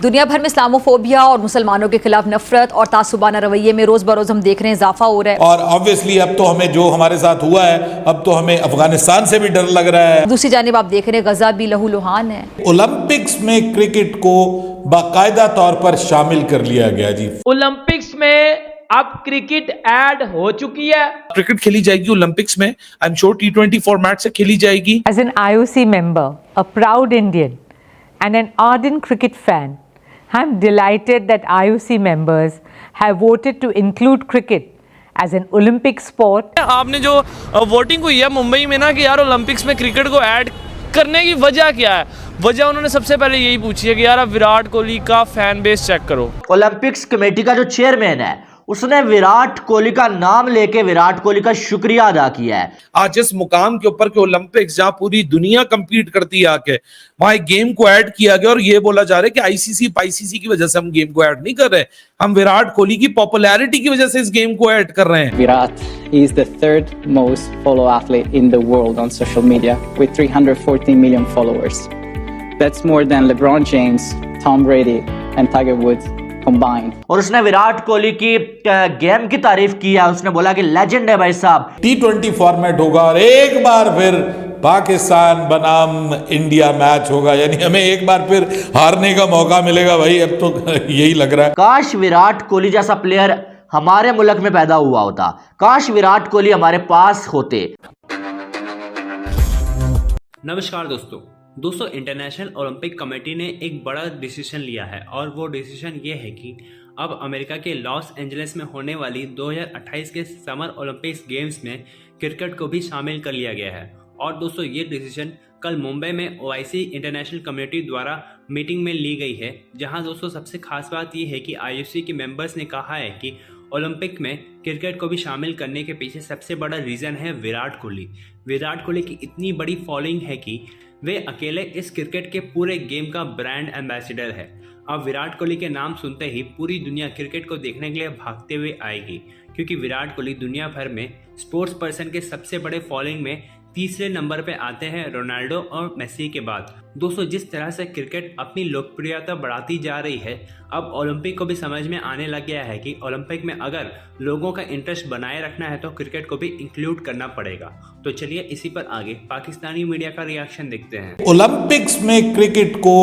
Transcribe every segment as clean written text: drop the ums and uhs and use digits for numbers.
दुनिया भर में इस्लामोफोबिया और मुसलमानों के खिलाफ नफरत और तासुबाना रवैये में रोज बरोज हम देख रहे हैं इजाफा हो रहा है। और ऑब्वियसली अब तो हमें जो हमारे साथ हुआ है, अब तो हमें अफगानिस्तान से भी डर लग रहा है। दूसरी जानिब आप देख रहे हैं गजा भी लहूलुहान है। ओलंपिक्स में क्रिकेट को बाकायदा तौर पर शामिल कर लिया गया जी। ओलंपिक्स में अब क्रिकेट ऐड हो चुकी है। क्रिकेट खेली जाएगी ओलंपिक्स में। I am sure T20 format से खेली जाएगी। As an IOC member, a proud Indian and an ardent cricket fan, I'm delighted that IOC members have voted to include cricket as an Olympic sport. आपने जो voting हुई है मुंबई में ना कि यार ओलंपिक्स में क्रिकेट को ऐड करने की वजह क्या है, वजह उन्होंने सबसे पहले यही पूछी है कि यार आप विराट कोहली का फैन बेस चेक करो। ओलंपिक्स कमेटी का जो चेयरमैन है उसने विराट कोहली का नाम लेके विराट कोहली का शुक्रिया अदा किया है। आज इस मुकाम के ऊपर के ओलंपिक्स जहां पूरी दुनिया कंपीट करती है आके, वहां एक गेम को ऐड किया गया और ये बोला जा रहा है कि आईसीसी की वजह से हम गेम को ऐड नहीं कर रहे, हम विराट कोहली की पॉपुलैरिटी की वजह से इस गेम को ऐड कर रहे हैं। Virat is the third most followed athlete in the world on social media with 314 million followers. That's more than LeBron James, Tom Brady and Tiger Woods combined. और उसने विराट कोहली की गेम की तारीफ की है। उसने बोला कि लेजेंड है भाई साहब। T20 फॉर्मेट होगा और एक बार फिर पाकिस्तान बनाम इंडिया मैच होगा, यानी हमें एक बार फिर हारने का मौका मिलेगा भाई। अब तो यही लग रहा है। काश विराट कोहली जैसा प्लेयर हमारे मुल्क में पैदा हुआ होता, काश विराट कोहली हमारे पास होते। नमस्कार दोस्तों इंटरनेशनल ओलंपिक कमेटी ने एक बड़ा डिसीजन लिया है और वो डिसीजन ये है कि अब अमेरिका के लॉस एंजलिस में होने वाली 2028 के समर ओलंपिक्स गेम्स में क्रिकेट को भी शामिल कर लिया गया है। और दोस्तों ये डिसीजन कल मुंबई में OIC इंटरनेशनल कम्युनिटी द्वारा मीटिंग में ली गई है, जहां दोस्तों सबसे खास बात ये है कि IOC के मेंबर्स ने कहा है कि ओलंपिक में क्रिकेट को भी शामिल करने के पीछे सबसे बड़ा रीज़न है विराट कोहली। विराट कोहली की इतनी बड़ी फॉलोइंग है कि वे अकेले इस क्रिकेट के पूरे गेम का ब्रांड एम्बेसडर है। अब विराट कोहली के नाम सुनते ही पूरी दुनिया क्रिकेट को देखने के लिए भागते हुए आएगी, क्योंकि विराट कोहली दुनिया भर में स्पोर्ट्स पर्सन के सबसे बड़े फॉलोइंग में तीसरे नंबर पे आते हैं रोनाल्डो और मेसी के बाद। दोस्तों जिस तरह से क्रिकेट अपनी लोकप्रियता बढ़ाती जा रही है, अब ओलंपिक को भी समझ में आने लग गया है कि ओलंपिक में अगर लोगों का इंटरेस्ट बनाए रखना है तो क्रिकेट को भी इंक्लूड करना पड़ेगा। तो चलिए इसी पर आगे पाकिस्तानी मीडिया का रिएक्शन देखते हैं। ओलंपिक्स में क्रिकेट को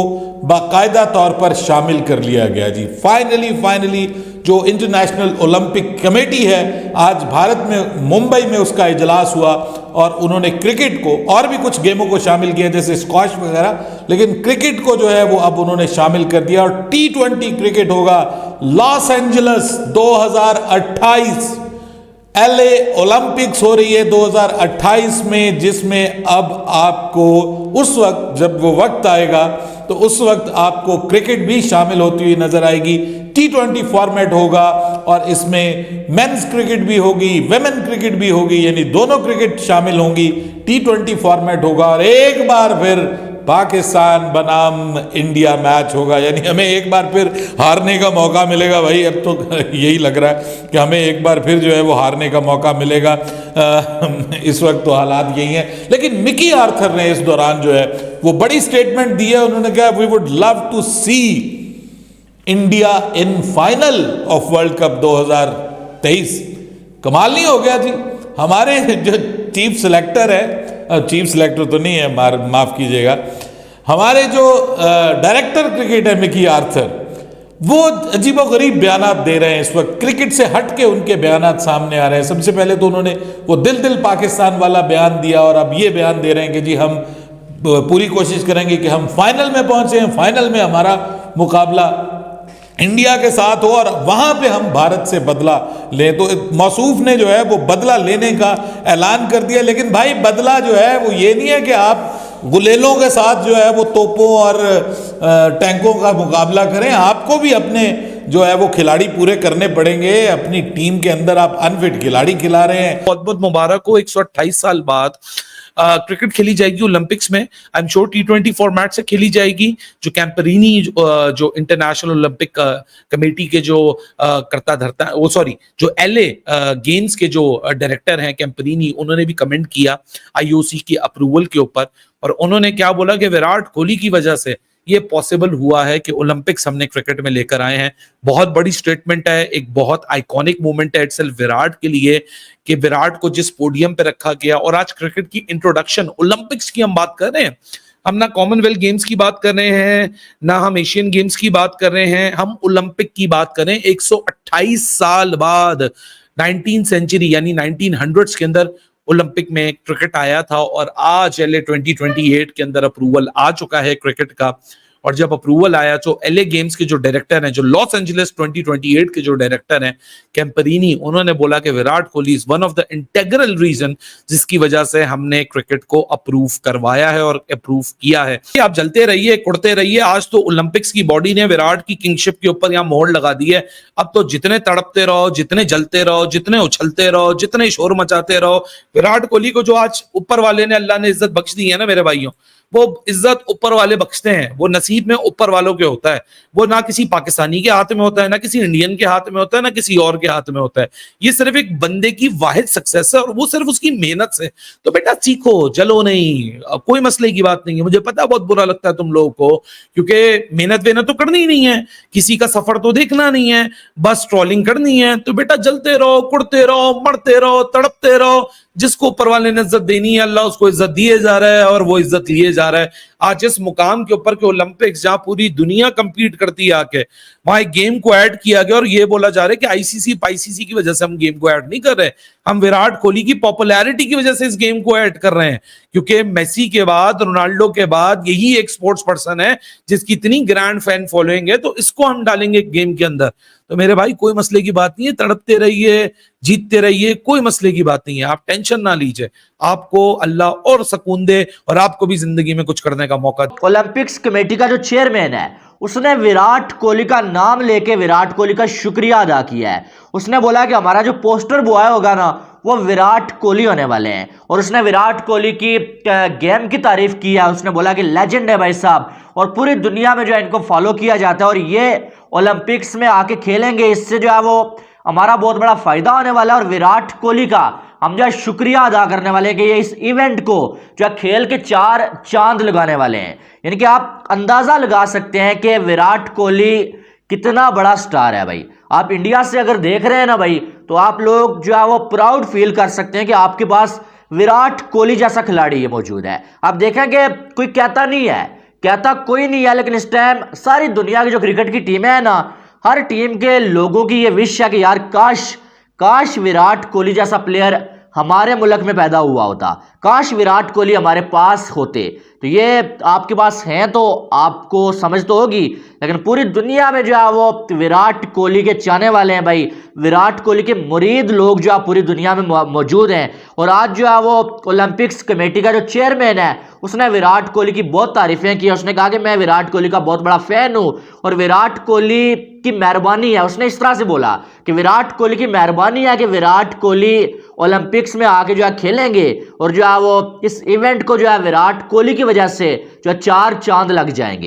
बाकायदा तौर पर शामिल कर लिया गया जी। फाइनली जो इंटरनेशनल ओलंपिक कमेटी है, आज भारत में मुंबई में उसका इजलास हुआ और उन्होंने क्रिकेट को और भी कुछ गेमों को शामिल किया जैसे स्क्वॉश वगैरह, लेकिन क्रिकेट को जो है वो अब उन्होंने शामिल कर दिया और T20 क्रिकेट होगा लॉस एंजलिस 2028। LA ओलंपिक्स हो रही है 2028 में, जिसमें अब आपको उस वक्त जब वो वक्त आएगा तो उस वक्त आपको क्रिकेट भी शामिल होती हुई नजर आएगी। T20 फॉर्मेट होगा और इसमें मेंस क्रिकेट भी होगी, वेमेन क्रिकेट भी होगी, यानी दोनों क्रिकेट शामिल होंगी। T20 फॉर्मेट होगा और एक बार फिर पाकिस्तान बनाम इंडिया मैच होगा, यानी हमें एक बार फिर हारने का मौका मिलेगा भाई। अब तो यही लग रहा है कि हमें एक बार फिर जो है वो हारने का मौका मिलेगा। इस वक्त तो हालात यही हैं, लेकिन मिकी आर्थर ने इस दौरान जो है वो बड़ी स्टेटमेंट दी है। उन्होंने कहा we would love to see India in final of world cup 2023। कमाल नहीं हो गया जी? हमारे जो चीफ सिलेक्टर है, चीफ सिलेक्टर तो नहीं है, माफ कीजिएगा, हमारे जो डायरेक्टर क्रिकेट है मिकी आर्थर, वो अजीबोगरीब बयानात दे रहे हैं इस वक्त। क्रिकेट से हट के उनके बयानात सामने आ रहे हैं। सबसे पहले तो उन्होंने वो दिल पाकिस्तान वाला बयान दिया और अब ये बयान दे रहे हैं कि जी हम पूरी कोशिश करेंगे कि हम फाइनल में पहुंचे, फाइनल में हमारा मुकाबला इंडिया के साथ हो और वहां पे हम भारत से बदला लें। तो मौसूफ ने जो है वो बदला लेने का ऐलान कर दिया, लेकिन भाई बदला जो है वो ये नहीं है कि आप गुलेलों के साथ जो है वो तोपों और टैंकों का मुकाबला करें। आपको भी अपने जो है वो खिलाड़ी पूरे करने पड़ेंगे। अपनी टीम के अंदर आप अनफिट खिलाड़ी खिला रहे हैं। बहुत बहुत मुबारक हो, 128 साल बाद क्रिकेट खेली जाएगी ओलंपिक्स में। I am sure T20 format से खेली जाएगी। जो कैंपरिनी जो इंटरनेशनल ओलंपिक कमेटी के जो करता धरता वो जो LA गेम्स के जो डायरेक्टर हैं कैंपरिनी, उन्होंने भी कमेंट किया IOC की अप्रूवल के ऊपर और उन्होंने क्या बोला कि विराट कोहली की वजह से ये पॉसिबल हुआ है कि ओलंपिक्स हमने क्रिकेट में लेकर आए हैं। बहुत बड़ी स्टेटमेंट है, एक बहुत आइकॉनिक मूवमेंट है इटसेल्फ विराट के लिए कि विराट को जिस पोडियम पे रखा गया, और आज क्रिकेट की इंट्रोडक्शन, ओलंपिक्स की हम बात कर रहे हैं, हम ना कॉमनवेल्थ गेम्स की बात कर रहे हैं, ना हम एशियन गेम्स की बात कर रहे हैं, हम ओलंपिक की बात कर रहे हैं। 128 साल बाद 19th सेंचुरी यानी 1900s के अंदर ओलंपिक में क्रिकेट आया था, और आज LA 2028 के अंदर अप्रूवल आ चुका है क्रिकेट का। और जब अप्रूवल आया तो LA गेम्स के जो डायरेक्टर हैं, जो लॉस एंजलिस 2028 के जो डायरेक्टर हैं कैंपरिनी, उन्होंने बोला कि Virat Kohli is one of the integral reason जिसकी वजह से हमने क्रिकेट को अप्रूव करवाया है और अप्रूव किया है। आप जलते रहिए, कुड़ते रहिए, आज तो ओलंपिक्स की बॉडी ने विराट की किंगशिप के ऊपर यहाँ मोहर लगा दी है। अब तो जितने तड़पते रहो, जितने जलते रहो, जितने उछलते रहो, जितने शोर मचाते रहो, विराट कोहली को जो आज ऊपर वाले ने, अल्लाह ने इज्जत बख्श दी है ना मेरे भाइयों, वो इज्जत ऊपर वाले बख्शते हैं, वो नसीब में ऊपर वालों के होता है। वो ना किसी पाकिस्तानी के हाथ में होता है, ना किसी इंडियन के हाथ में होता है, ना किसी और के हाथ में होता है। ये सिर्फ एक बंदे की वाहिद सक्सेस है और वो सिर्फ उसकी मेहनत से। तो बेटा सीखो, जलो नहीं, कोई मसले की बात नहीं है। मुझे पता है बहुत बुरा लगता है तुम लोगों को, क्योंकि मेहनत तो करनी ही नहीं है, किसी का सफर तो देखना नहीं है, बस ट्रोलिंग करनी है। तो बेटा जलते रहो, कुड़ते रहो, मरते रहो, तड़पते रहो। जिसको ऊपर वाले ने इज्जत देनी है, अल्लाह उसको इज्जत दिए जा रहा है और वो इज्जत लिए जा रहा है। आज इस मुकाम के ऊपर के ओलंपिक्स, जहां पूरी दुनिया कंपीट करती है आके, वहां एक गेम को ऐड किया गया और ये बोला जा रहा है कि आईसीसी की वजह से हम गेम को ऐड नहीं कर रहे, हम विराट कोहली की पॉपुलैरिटी की वजह से इस गेम को ऐड कर रहे हैं। क्योंकि मेसी के बाद, रोनाल्डो के बाद यही एक स्पोर्ट्स पर्सन है जिसकी इतनी ग्रैंड फैन फॉलोइंग है, तो इसको हम डालेंगे गेम के अंदर। तो मेरे भाई कोई मसले की बात नहीं है, तड़पते रहिए, जीतते रहिए, कोई मसले की बात नहीं है, आप टेंशन ना लीजिए। आपको अल्लाह और सुकून दे और आपको भी जिंदगी में कुछ करने का मौका दे। ओलंपिक्स कमेटी का जो चेयरमैन है उसने विराट कोहली का नाम लेके विराट कोहली का शुक्रिया अदा किया है। उसने बोला कि हमारा जो पोस्टर बॉय होगा ना वो विराट कोहली होने वाले हैं, और उसने विराट कोहली की गेम की तारीफ की है। उसने बोला कि लेजेंड है भाई साहब, और पूरी दुनिया में जो है इनको फॉलो किया जाता है, और ये ओलंपिक्स में आके खेलेंगे, इससे जो है वो हमारा बहुत बड़ा फायदा होने वाला है। और विराट कोहली का हम जो है शुक्रिया अदा करने वाले हैं कि ये इस इवेंट को जो है खेल के 4 चांद लगाने वाले हैं। यानी कि आप अंदाजा लगा सकते हैं कि विराट कोहली कितना बड़ा स्टार है भाई। आप इंडिया से अगर देख रहे हैं ना भाई, तो आप लोग जो है वो प्राउड फील कर सकते हैं कि आपके पास विराट कोहली जैसा खिलाड़ी ये मौजूद है। आप देखेंगे कोई कहता नहीं है, कहता कोई नहीं है, लेकिन इस टाइम सारी दुनिया की जो क्रिकेट की टीमें हैं ना, हर टीम के लोगों की ये विश है कि यार काश विराट कोहली जैसा प्लेयर हमारे मुल्क में पैदा हुआ होता, काश विराट कोहली हमारे पास होते। तो ये आपके पास हैं तो आपको समझ तो होगी, लेकिन पूरी दुनिया में जो है वो विराट कोहली के चाहने वाले हैं भाई। विराट कोहली के मुरीद लोग जो है पूरी दुनिया में मौजूद हैं। और आज जो है वो ओलंपिक्स कमेटी का जो चेयरमैन है उसने विराट कोहली की बहुत तारीफें की। उसने कहा कि मैं विराट कोहली का बहुत बड़ा फैन हूं और विराट कोहली की मेहरबानी है। उसने इस तरह से बोला कि विराट कोहली की मेहरबानी है कि विराट कोहली ओलंपिक्स में आके जो है खेलेंगे, और जो है वो इस इवेंट को जो है विराट कोहली की वजह से जो 4 चांद लग जाएंगे।